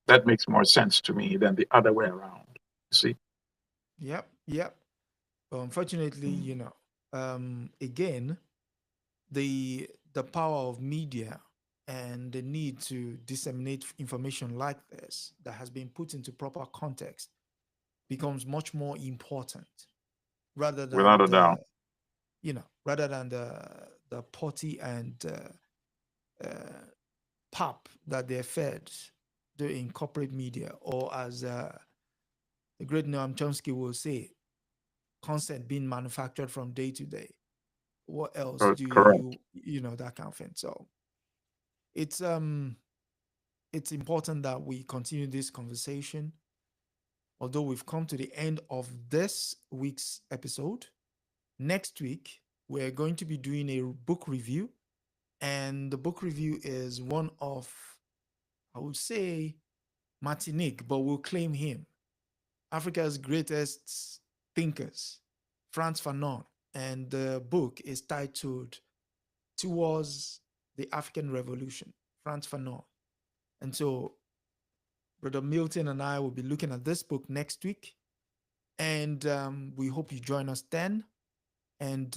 That makes more sense to me than the other way around. See? Yep. Unfortunately, again, the power of media and the need to disseminate information like this that has been put into proper context becomes much more important rather than Without a doubt. the potty and pap that they're fed in corporate media, or as the great Noam Chomsky will say, content being manufactured from day to day. What else do Correct. that kind of thing? So it's important that we continue this conversation. Although we've come to the end of this week's episode, next week we're going to be doing a book review, and the book review is one of, I would say, Martinique, but we'll claim him, Africa's greatest thinkers, Frantz Fanon, and the book is titled Towards the African Revolution, Frantz Fanon. And so Brother Milton and I will be looking at this book next week, and we hope you join us then, and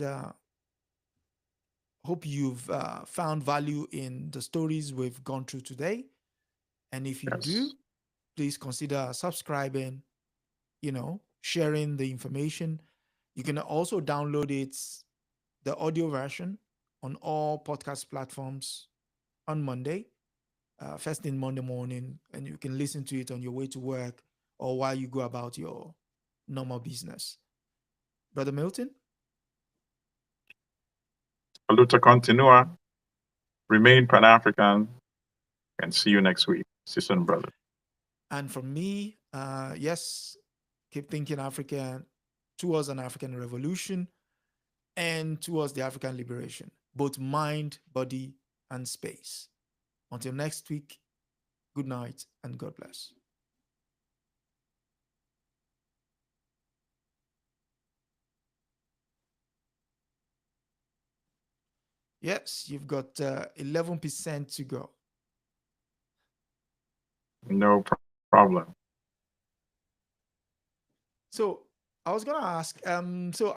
hope you've found value in the stories we've gone through today. And if you do, Yes. please consider subscribing, sharing the information. You can also download it, the audio version, on all podcast platforms on Monday, first thing Monday morning, and you can listen to it on your way to work or while you go about your normal business. Brother Milton? Saluta continua. Remain Pan-African, and see you next week, sister and brother. And from me, yes, keep thinking African towards an African revolution and towards the African liberation, both mind, body, and space. Until next week, good night and God bless. Yes, you've got 11% to go. No problem. So I was going to ask, so